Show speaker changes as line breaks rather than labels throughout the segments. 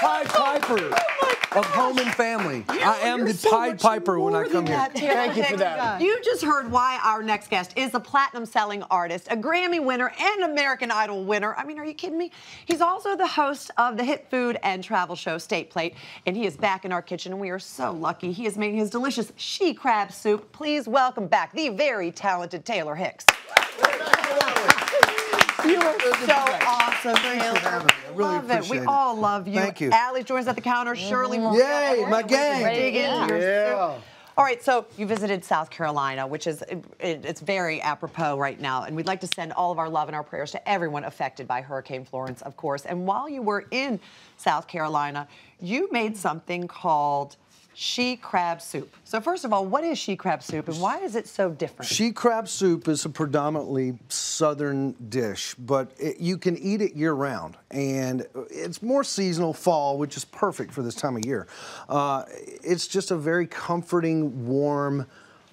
Pied Piper of home and family. I am the Pied Piper when I come here.
Thank you for that.
You just heard why our next guest is a platinum-selling artist, a Grammy winner, and American Idol winner. I mean, are you kidding me? He's also the host of the hit food and travel show State Plate, and he is back in our kitchen, and we are so lucky. He is making his delicious she crab soup. Please welcome back the very talented Taylor Hicks. You are so awesome, Taylor.
I really appreciate it.
We all love you.
Thank you.
Allie joins at the counter. Shirley,
Yay, my gang.
Dig into your soup. All right, so you visited South Carolina, which is it's very apropos right now, and we'd like to send all of our love and our prayers to everyone affected by Hurricane Florence, of course. And while you were in South Carolina, you made something called she crab soup. So first of all, what is she crab soup, and why is it so different?
She crab soup is a predominantly southern dish, but you can eat it year-round, and it's more seasonal fall, which is perfect for this time of year. It's just a very comforting, warm,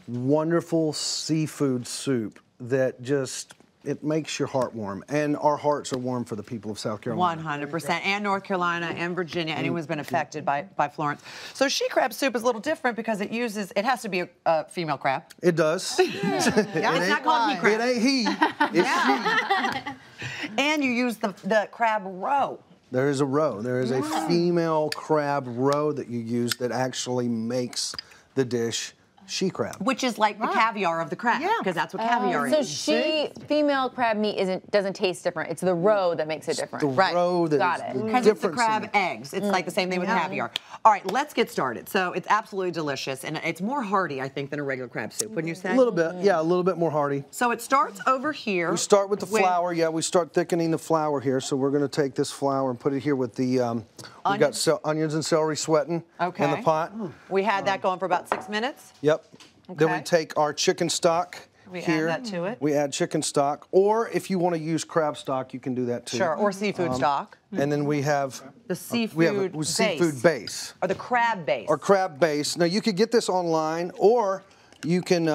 wonderful seafood soup that just it makes your heart warm, and our hearts are warm for the people of South Carolina.
100%, and North Carolina and Virginia, anyone who's been affected by Florence. So she crab soup is a little different because it has to be a female crab.
It does.
It's not called he crab.
It ain't he, it's she.
And you use the crab roe.
There is a roe. There is a female crab roe that you use that actually makes the dish she crab.
Which is like the caviar of the crab, because that's what caviar
So
is.
female crab meat doesn't taste different. It's the roe that makes it different.
The roe that
Got
is
it.
the
Because it's the
difference
crab
in it.
eggs. It's like the same thing with caviar. All right, let's get started. So it's absolutely delicious, and it's more hearty, I think, than a regular crab soup, wouldn't you say?
A little bit, yeah, a little bit more hearty.
So it starts over here.
We start with the flour, we start thickening the flour here. So we're gonna take this flour and put it here with the, we've got onions and celery sweating in the pot.
We had that going for about 6 minutes.
Yep. Then
Okay.
we take our chicken stock here.
Add that to it.
We add chicken stock, or if you want to use crab stock, you can do that too.
Sure, or seafood stock.
And then we have
The seafood
we have a
base.
seafood base.
Or the crab base.
Or crab base. Now you could get this online, or you can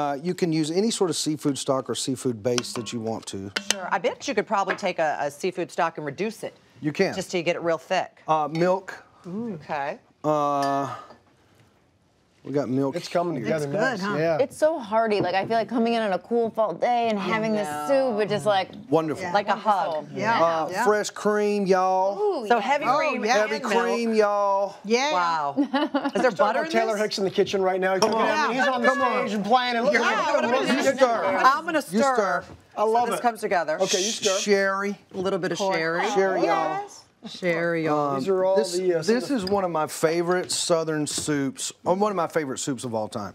use any sort of seafood stock or seafood base that you want to.
Sure. I bet you could probably take a seafood stock and reduce it.
You can.
Just till you get it real thick.
Milk.
Okay.
We got milk.
It's coming together nice.
huh?
Yeah.
It's so hearty. Like, I feel like coming in on a cool fall day and having this soup, it just like
Wonderful.
Like a hug.
Fresh cream, y'all.
So heavy cream.
Heavy cream, y'all.
Yeah.
Wow. Is there butter in
Taylor
this?
Hicks in the kitchen right now. He's on the stage and playing. And look,
You stir.
I'm going to stir.
You stir.
I love
This
it.
comes together.
Okay, you stir.
Sherry.
A little bit of sherry.
Sherry, y'all.
Sherry, y'all.
These are all
This
the.
is one of my favorite Southern soups, or one of my favorite soups of all time.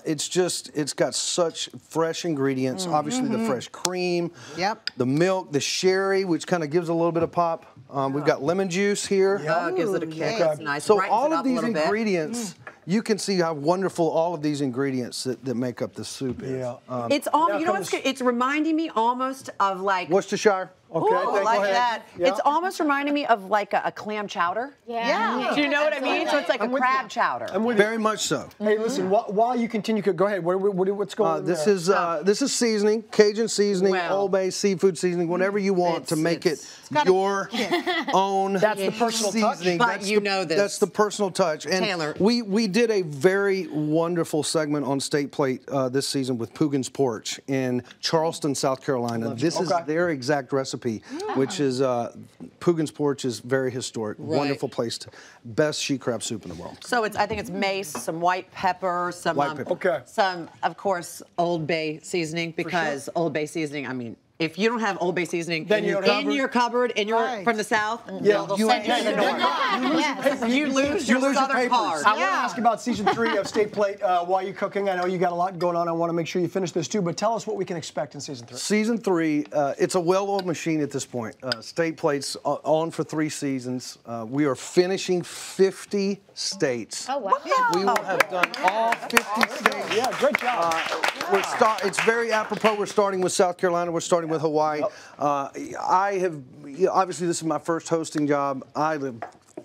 It's got such fresh ingredients. Obviously, the fresh cream.
Yep.
The milk, the sherry, which kind of gives a little bit of pop. We've got lemon juice here.
Gives it a kick.
yeah.
It's nice.
So
Brightens
all
it
of
up a
these
little bit.
ingredients, you can see how wonderful all of these ingredients that make up the soup is.
Yeah.
It's all, you know what's good? It's reminding me almost of like.
Worcestershire.
Okay,
Ooh, like that.
Yeah.
It's almost reminding me of like a clam chowder.
yeah.
Do you know what I mean? So it's like a crab chowder.
I'm with you.
Very much so.
Hey, listen. While you continue, go ahead. What's going on?
This
there?
is seasoning, Cajun seasoning,
Well,
Old Bay seafood seasoning, whatever you want to make it your own
That's the personal touch.
seasoning.
But
That's
you
the-
know this.
That's the personal touch. And
Taylor.
we did a very wonderful segment on State Plate this season with Poogan's Porch in Charleston, South Carolina. This is their exact recipe, which is Poogan's Porch is very historic, wonderful place. Best she crab soup in the world.
So I think it's mace, some white pepper, some
White pepper.
Okay.
some of course Old Bay seasoning, because Old Bay seasoning, I mean, if you don't have Old Bay seasoning
Then you don't
in your cupboard and you're from the South, they'll
You
send you to the north. You lose your southern
papers.
card.
I want to ask you about season 3 of State Plate while you're cooking. I know you got a lot going on. I want to make sure you finish this too. But tell us what we can expect in season 3.
Season 3, it's a well-oiled machine at this point. State Plate's on for 3 seasons. We are finishing 50 states.
Oh, wow.
We will have done all 50 states.
Yeah, great job.
It's very apropos. We're starting with South Carolina. We're starting with Hawaii. Obviously, this is my first hosting job. I have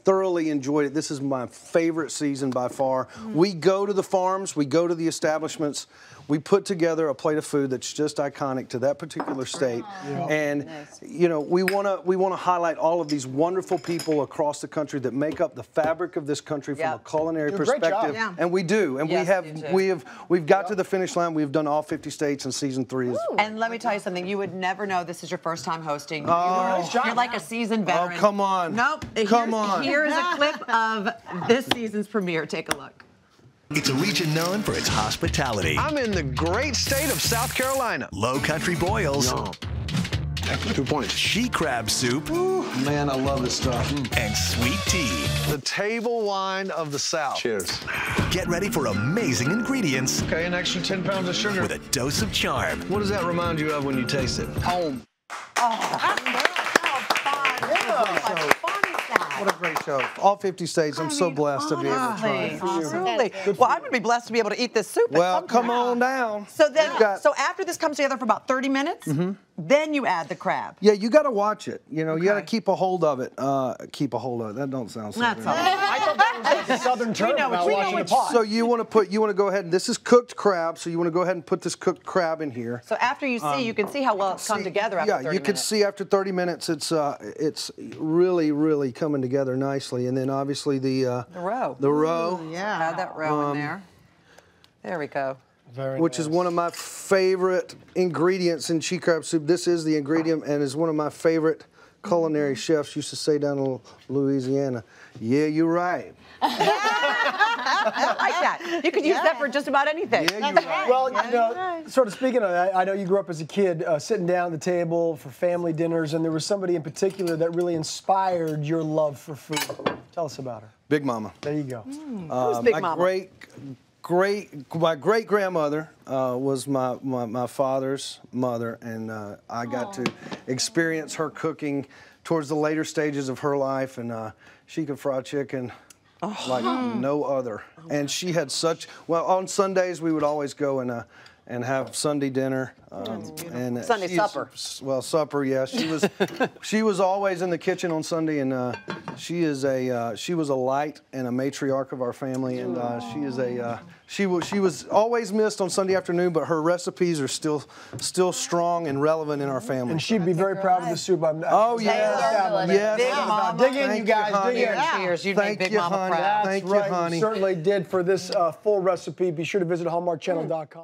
thoroughly enjoyed it. This is my favorite season by far. We go to the farms. We go to the establishments. we put together a plate of food that's just iconic to that particular state. And you know, we want to highlight all of these wonderful people across the country that make up the fabric of this country from a culinary perspective. And we do. And we've got to the finish line. We've done all 50 states in season 3.
And let me tell you something, you would never know this is your first time hosting. You're like a seasoned veteran.
Oh, come on.
Nope.
Come on.
Here's a clip of this season's premiere. Take a look.
It's a region known for its hospitality.
I'm in the great state of South Carolina.
Low country boils.
2 points.
She crab soup.
Ooh, man, I love this stuff.
And sweet tea.
The table wine of the South. Cheers.
Get ready for amazing ingredients.
Okay, an extra 10 pounds of sugar.
With a dose of charm.
What does that remind you of when you taste it? Home.
What a great show. All 50 states. I'm so blessed to be able to try.
Absolutely. Well, I'm going to be blessed to be able to eat this soup.
Well, come on down.
So then, so after this comes together for about 30 minutes, then you add the crab.
Yeah, you got to watch it. You know, you got to keep a hold of it. Keep a hold of it. That don't sound so
That's
good.
all right.
I thought that was like a southern term about watching the pot.
So you want to go ahead and this is cooked crab. So you want to go ahead and put this cooked crab in here.
So after you see, you can see how well it's come together after 30 minutes.
Yeah, you can see after 30 minutes, it's really, really coming together nicely. And then obviously the
roe.
The roe.
Ooh, yeah. Add that roe in there. There we go.
Which is one of my favorite ingredients in she crab soup. This is the ingredient and is one of my favorite culinary chefs used to say down in Louisiana. Yeah, you're right.
I like that. You could use that for just about anything.
Yeah, you're right.
Well, you know, sort of speaking of that, I know you grew up as a kid sitting down at the table for family dinners, and there was somebody in particular that really inspired your love for food. Tell us about her.
Big Mama.
There you go.
Who's Big Mama?
My great grandmother was my father's mother, and I got to experience her cooking towards the later stages of her life, and she could fry chicken like no other. And she had on Sundays we would always go and have Sunday dinner. And
Sunday supper.
Well, supper, yes. She was always in the kitchen on Sunday, and she was a light and a matriarch of our family, and she was always missed on Sunday afternoon, but her recipes are still strong and relevant in our family.
And she'd be very proud of the soup.
Oh yeah, yes.
Big Mama.
Dig in, you guys. Dig in.
Cheers. You made Big Mama proud.
That's
Thank you,
right.
honey.
You certainly did. For this full recipe, be sure to visit hallmarkchannel.com.